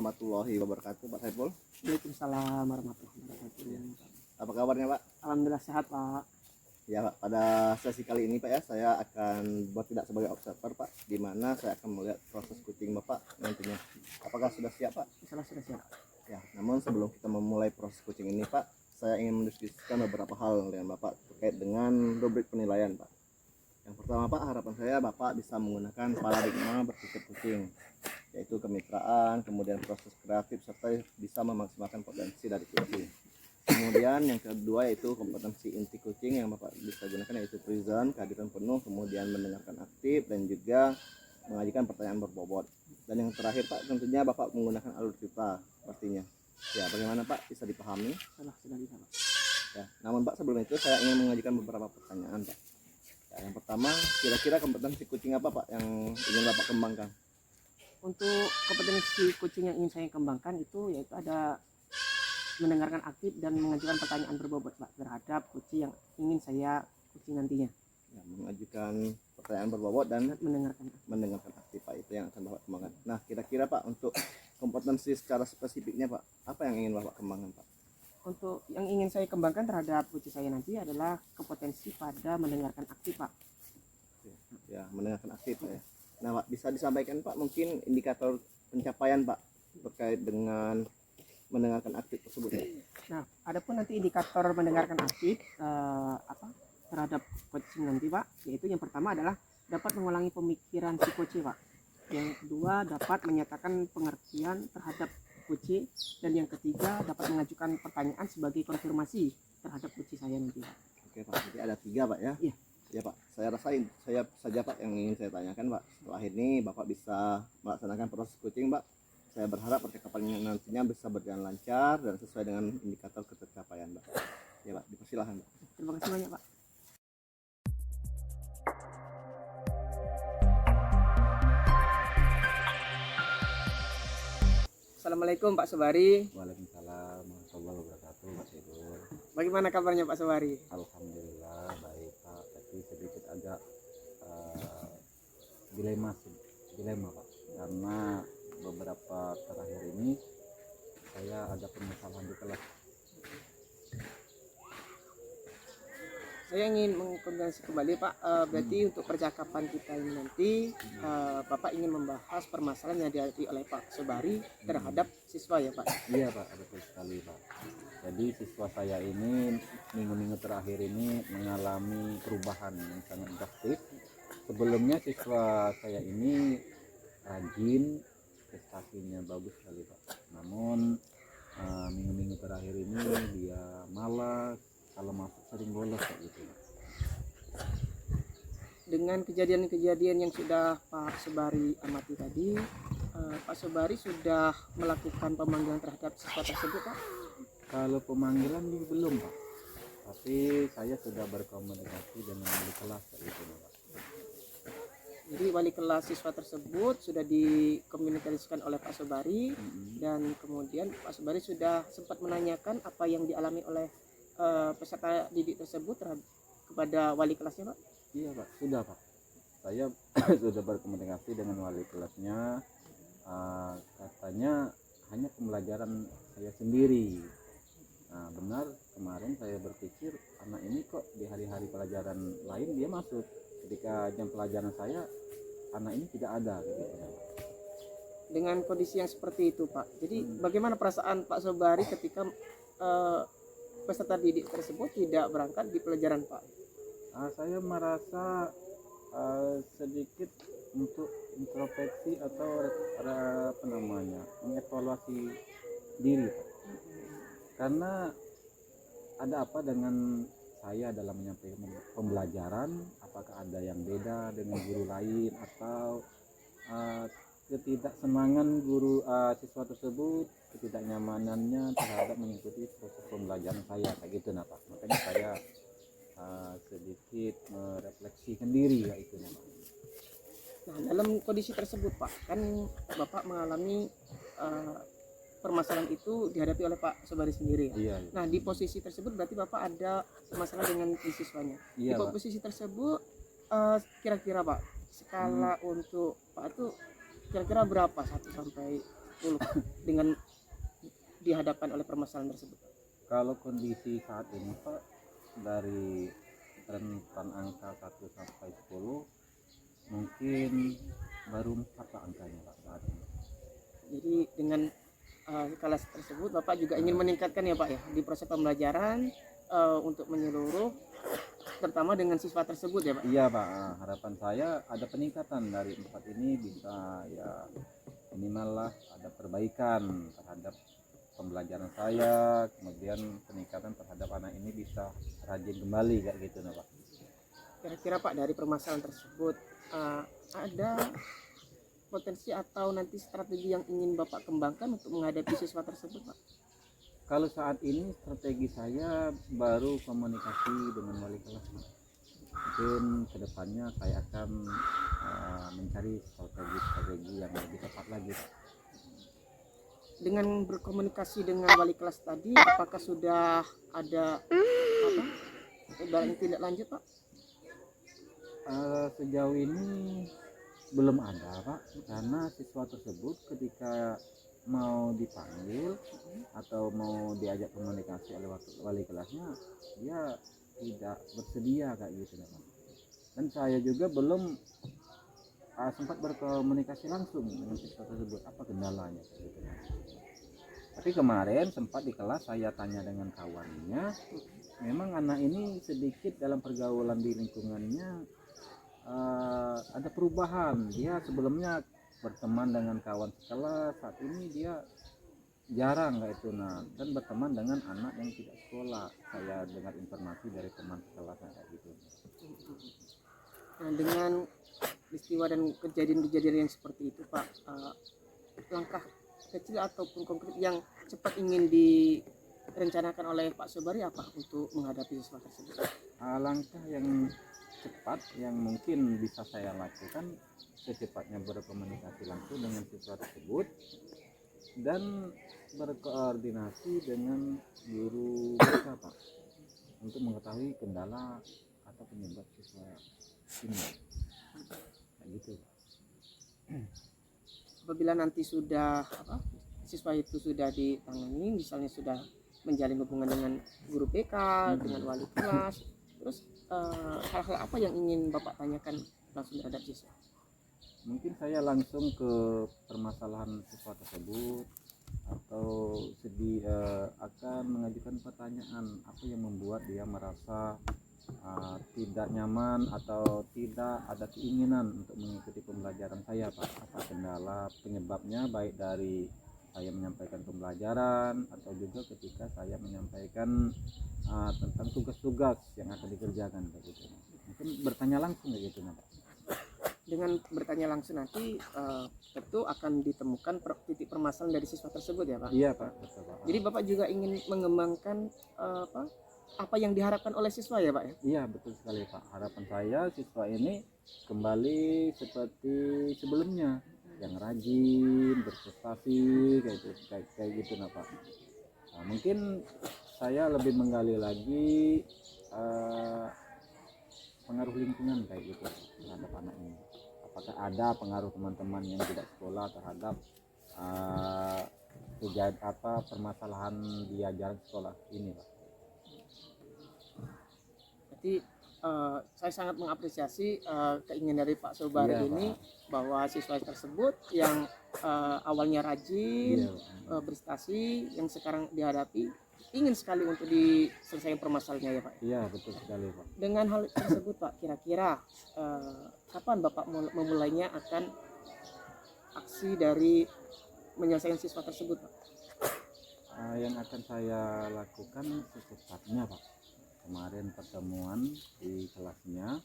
warahmatullahi wabarakatuh, Pak Saiful. Waalaikumsalam warahmatullahi wabarakatuh. Apa kabarnya, Pak? Alhamdulillah sehat, Pak. Ya, Pak. Pada sesi kali ini, Pak, ya, saya akan bertindak sebagai observer, Pak, di mana saya akan melihat proses kucing Bapak nantinya. Apakah sudah siap, Pak? Sudah siap. Ya, namun sebelum kita memulai proses kucing ini, Pak, saya ingin mendiskusikan beberapa hal dengan Bapak terkait dengan rubrik penilaian, Pak. Yang pertama, Pak, harapan saya Bapak bisa menggunakan paradigma berpikir kucing, yaitu kemitraan, kemudian proses kreatif, serta bisa memaksimalkan potensi dari kucing. Kemudian yang kedua yaitu kompetensi inti kucing yang Bapak bisa gunakan, yaitu present, kehadiran penuh, kemudian mendengarkan aktif, dan juga mengajukan pertanyaan berbobot. Dan yang terakhir, Pak, tentunya Bapak menggunakan alur cerita pastinya. Ya, bagaimana, Pak, bisa dipahami? Sudah bisa, Pak. Ya, namun, Pak, sebelum itu saya ingin mengajukan beberapa pertanyaan, Pak. Ya, yang pertama, kira-kira kompetensi kucing apa, Pak, yang ingin Bapak kembangkan? Untuk kompetensi kucing yang ingin saya kembangkan itu yaitu ada mendengarkan aktif dan mengajukan pertanyaan berbobot, Pak, terhadap kucing yang ingin saya kucing nantinya. Ya, mengajukan pertanyaan berbobot dan Mendengarkan aktif, Pak, itu yang akan Bapak kembangkan. Nah, kira-kira, Pak, untuk kompetensi secara spesifiknya, Pak, apa yang ingin Bapak kembangkan, Pak? Untuk yang ingin saya kembangkan terhadap kucing saya nanti adalah kompetensi pada mendengarkan aktif, Pak. Ya, mendengarkan aktif, Pak, ya. Nah, Pak, bisa disampaikan, Pak, mungkin indikator pencapaian, Pak, terkait dengan mendengarkan aktif tersebut, Pak? Nah, adapun nanti indikator mendengarkan aktif terhadap kucing nanti, Pak, yaitu yang pertama adalah dapat mengulangi pemikiran si kucing, Pak. Yang kedua dapat menyatakan pengertian terhadap kucing, dan yang ketiga dapat mengajukan pertanyaan sebagai konfirmasi terhadap kucing saya nanti, Pak. Oke, Pak, jadi ada 3, Pak, ya? Iya. Ya, Pak, saya rasain saya saja, Pak, yang ingin saya tanyakan, Pak. Setelah ini Bapak bisa melaksanakan proses kucing, Pak. Saya berharap percakapannya nantinya bisa berjalan lancar dan sesuai dengan indikator ketercapaian, Pak. Ya, Pak, dipersilahkan, Pak. Terima kasih banyak, Pak. Assalamualaikum, Pak Sobari. Waalaikumsalam warahmatullahi wabarakatuh, Pak Saiful. Bagaimana kabarnya, Pak Sobari? Alhamdulillah baik, Pak, tapi sedikit agak dilema Pak, karena beberapa terakhir ini saya ada permasalahan di kelas. Saya ingin mengkonfirmasi kembali, Pak, berarti untuk percakapan kita ini nanti Bapak ingin membahas permasalahan yang dihadapi oleh Pak Sobari terhadap siswa, ya, Pak? Iya, Pak, betul sekali, Pak. Jadi siswa saya ini minggu-minggu terakhir ini mengalami perubahan yang sangat drastis. Sebelumnya siswa saya ini rajin, prestasinya bagus sekali, Pak. Namun minggu-minggu terakhir ini dia malas, kalau masuk sering bolos kayak gitu. Dengan kejadian-kejadian yang sudah Pak Sobari amati tadi, Pak Sobari sudah melakukan pemanggilan terhadap siswa tersebut, Pak? Kalau pemanggilan belum, Pak. Tapi saya sudah berkomunikasi dengan wali kelas kayak gitu, Pak. Jadi wali kelas siswa tersebut sudah dikomunikasikan oleh Pak Sobari, dan kemudian Pak Sobari sudah sempat menanyakan apa yang dialami oleh peserta didik tersebut kepada wali kelasnya, Pak? Iya, Pak, sudah, Pak. Saya sudah berkomunikasi dengan wali kelasnya. Katanya hanya pembelajaran saya sendiri. Nah, benar, kemarin saya berpikir anak ini kok di hari-hari pelajaran lain dia masuk, ketika jam pelajaran saya anak ini tidak ada gitu. Dengan kondisi yang seperti itu, Pak, jadi bagaimana perasaan Pak Sobari ketika peserta didik tersebut tidak berangkat di pelajaran, Pak? Saya merasa sedikit untuk introspeksi atau mengevaluasi diri, Pak. Karena ada apa dengan saya dalam menyampaikan pembelajaran, apakah ada yang beda dengan guru lain, atau ketidaksemangan guru siswa tersebut, ketidaknyamanannya terhadap mengikuti proses pembelajaran saya kayak gitu, nah, Pak. Makanya saya sedikit merefleksikan diri ya itu, Pak. Nah, dalam kondisi tersebut, Pak, kan Bapak mengalami permasalahan itu dihadapi oleh Pak Sobari sendiri, ya? Iya. Nah, di posisi tersebut berarti Bapak ada masalah dengan siswanya. Iya, di posisi tersebut kira-kira, Pak, skala untuk Pak itu kira-kira berapa 1 sampai 10 dengan dihadapkan oleh permasalahan tersebut? Kalau kondisi saat ini Pak, dari rentan angka 1 sampai 10 mungkin baru 4 Pak angkanya Pak saat ini. Jadi dengan skala tersebut Bapak juga ingin meningkatkan ya Pak ya di proses pembelajaran untuk menyeluruh, terutama dengan siswa tersebut ya Pak. Iya Pak, harapan saya ada peningkatan dari 4 ini, bisa ya minimal lah ada perbaikan terhadap pembelajaran saya, kemudian peningkatan terhadap anak ini bisa rajin kembali kayak gitu nah Pak. Kira-kira Pak dari permasalahan tersebut ada potensi atau nanti strategi yang ingin Bapak kembangkan untuk menghadapi siswa tersebut Pak? Kalau saat ini strategi saya baru komunikasi dengan wali kelas Pak. Mungkin kedepannya saya akan mencari strategi yang lebih tepat lagi. Dengan berkomunikasi dengan wali kelas tadi, apakah sudah ada apa ibaratnya tindak lanjut Pak? Sejauh ini belum ada Pak, karena siswa tersebut ketika mau dipanggil atau mau diajak komunikasi oleh wali kelasnya, dia tidak bersedia kayak gitu Pak. Dan saya juga belum sempat berkomunikasi langsung dengan siswa tersebut apa kendalanya kayak gitu. Tapi kemarin sempat di kelas saya tanya dengan kawannya, memang anak ini sedikit dalam pergaulan di lingkungannya ada perubahan. Dia sebelumnya berteman dengan kawan sekelas, saat ini dia jarang kayak itu dan berteman dengan anak yang tidak sekolah. Saya dengar informasi dari teman sekelas kayak gitu. Nah, dengan peristiwa dan kejadian-kejadian yang seperti itu Pak, langkah kecil ataupun konkret yang cepat ingin direncanakan oleh Pak Sobari apa untuk menghadapi siswa tersebut? Langkah yang cepat yang mungkin bisa saya lakukan secepatnya berkomunikasi langsung dengan siswa tersebut dan berkoordinasi dengan guru BK Pak untuk mengetahui kendala atau penyebab siswa ini kayak gitu. Apabila nanti sudah siswa itu sudah ditangani, misalnya sudah menjalin hubungan dengan guru BK, dengan wali kelas, terus hal-hal apa yang ingin Bapak tanyakan langsung terhadap siswa? Mungkin saya langsung ke permasalahan siswa tersebut atau akan mengajukan pertanyaan apa yang membuat dia merasa tidak nyaman atau tidak ada keinginan untuk mengikuti pembelajaran saya Pak. Apa kendala penyebabnya, baik dari saya menyampaikan pembelajaran atau juga ketika saya menyampaikan tentang tugas-tugas yang akan dikerjakan kayak gitu. Mungkin bertanya langsung kayak gitu Pak. Dengan bertanya langsung nanti tentu akan ditemukan titik permasalahan dari siswa tersebut ya Pak? Iya Pak, betul Pak. Jadi Bapak juga ingin mengembangkan apa yang diharapkan oleh siswa ya Pak ya? Iya betul sekali Pak. Harapan saya siswa ini kembali seperti sebelumnya, yang rajin, berprestasi kayak gitu nah Pak. Nah, mungkin saya lebih menggali lagi pengaruh lingkungan kayak gitu terhadap anak ini. Apakah ada pengaruh teman-teman yang tidak sekolah terhadap permasalahan dia jalan sekolah ini Pak. Jadi saya sangat mengapresiasi keinginan dari Pak Sobari ini Pak, bahwa siswa tersebut yang awalnya rajin, prestasi, yang sekarang dihadapi ingin sekali untuk diselesaikan permasalahannya ya Pak. Iya betul sekali Pak. Dengan hal tersebut Pak, kira-kira kapan Bapak memulainya akan aksi dari menyelesaikan siswa tersebut Pak? Yang akan saya lakukan secepatnya Pak. Kemarin pertemuan di kelasnya,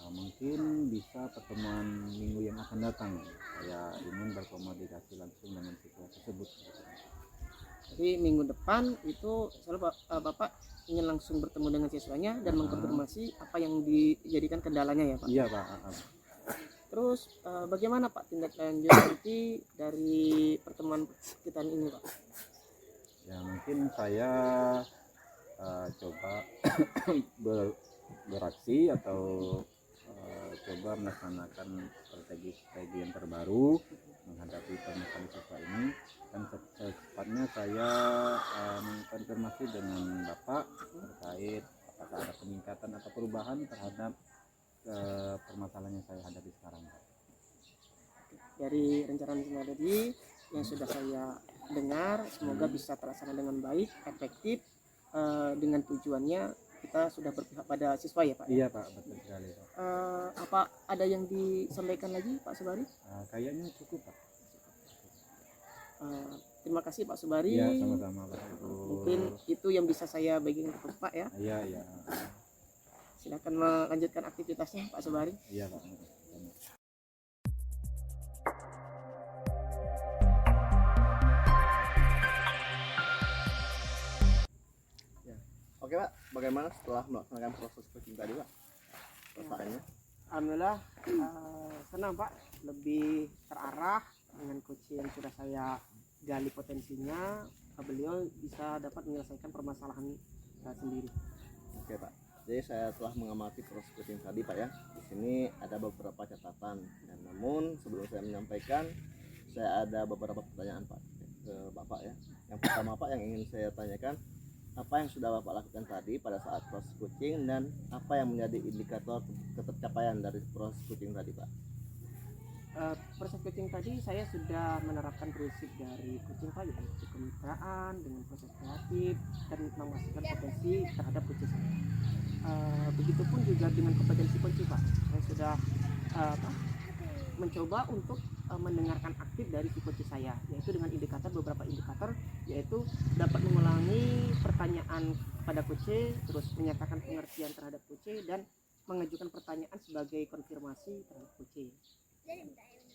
mungkin bisa pertemuan minggu yang akan datang. Saya ingin berkomunikasi langsung dengan siswa tersebut. Jadi minggu depan itu selalu Bapak ingin langsung bertemu dengan siswanya dan mengkonfirmasi apa yang dijadikan kendalanya ya Pak? Iya Pak. Terus bagaimana Pak tindak lanjut nanti dari pertemuan kita ini Pak? Ya mungkin saya coba beraksi atau coba melaksanakan strategi yang terbaru menghadapi permasalahan siswa ini, dan secepatnya saya mengkonfirmasi dengan Bapak terkait apakah ada peningkatan atau perubahan terhadap permasalahan yang saya hadapi sekarang, Pak. Dari rencana tadi yang sudah saya dengar, semoga bisa terlaksana dengan baik, efektif, dengan tujuannya kita sudah berpihak pada siswa ya Pak. Iya Pak, betul sekali Pak. Apa ada yang disampaikan lagi Pak Subari? Kayaknya cukup Pak. Terima kasih Pak Subari. Iya, sama-sama Pak. Mungkin itu yang bisa saya bagikan ke Pak ya. Iya, iya. Silakan melanjutkan aktivitasnya Pak Subari. Iya Pak. Oke Pak, bagaimana setelah melaksanakan proses coaching tadi Pak? Perasaannya? Alhamdulillah senang Pak, lebih terarah dengan coaching yang sudah saya gali potensinya, beliau bisa dapat menyelesaikan permasalahan sendiri. Oke Pak, jadi saya telah mengamati proses coaching tadi Pak ya. Di sini ada beberapa catatan, dan namun sebelum saya menyampaikan, saya ada beberapa pertanyaan Pak ke Bapak ya. Yang pertama Pak yang ingin saya tanyakan, apa yang sudah Bapak lakukan tadi pada saat proses coaching, dan apa yang menjadi indikator ketercapaian dari proses coaching tadi Pak? Proses coaching tadi saya sudah menerapkan prinsip dari coaching Pak, yaitu kemitraan dengan proses kreatif dan memastikan potensi terhadap coaching saya. Begitupun juga dengan kompetensi coaching Pak, saya sudah mencoba untuk mendengarkan aktif dari si coach saya, yaitu dengan beberapa indikator, yaitu dapat mengulangi pertanyaan pada coach, terus menyatakan pengertian terhadap coach, dan mengajukan pertanyaan sebagai konfirmasi terhadap coach.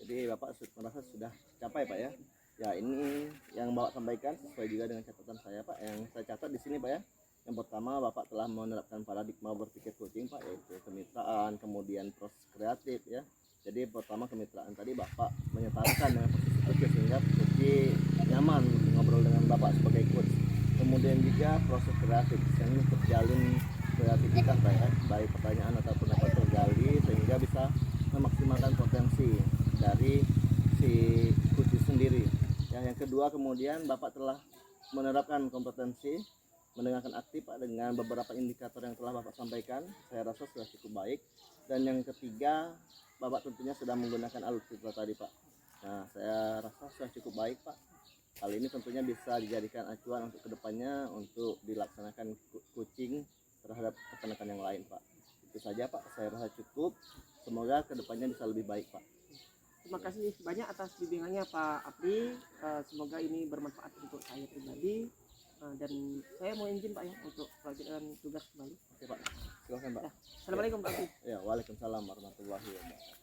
Jadi Bapak merasa sudah capai Pak ya? Ya, ini yang Bapak sampaikan sesuai juga dengan catatan saya Pak, yang saya catat di sini Pak ya. Yang pertama, Bapak telah menerapkan paradigma berpikir coaching Pak, yaitu kemitraan, kemudian proses kreatif ya. Jadi pertama kemitraan tadi Bapak menyetarakan dengan posisi coach sehingga coach nyaman ngobrol dengan Bapak sebagai coach. Kemudian juga proses kreatif yang terjalin kreativitas Pak ya, baik pertanyaan ataupun apa tergali sehingga bisa memaksimalkan potensi dari si coach sendiri. Yang kedua kemudian Bapak telah menerapkan kompetensi mendengarkan aktif Pak dengan beberapa indikator yang telah Bapak sampaikan. Saya rasa sudah cukup baik. Dan yang ketiga, Bapak tentunya sudah menggunakan alutsista tadi Pak. Nah, saya rasa sudah cukup baik Pak. Hal ini tentunya bisa dijadikan acuan untuk kedepannya untuk dilaksanakan coaching terhadap rekan-rekan yang lain Pak. Itu saja Pak, saya rasa cukup. Semoga kedepannya bisa lebih baik Pak. Terima kasih banyak atas bimbingannya Pak Apri. Semoga ini bermanfaat untuk saya pribadi. Dan saya mau izin Pak ya untuk melanjutkan tugas kembali. Oke Pak, silakan Pak. Assalamualaikum Pak Apri. Ya, waalaikumsalam warahmatullahi wabarakatuh.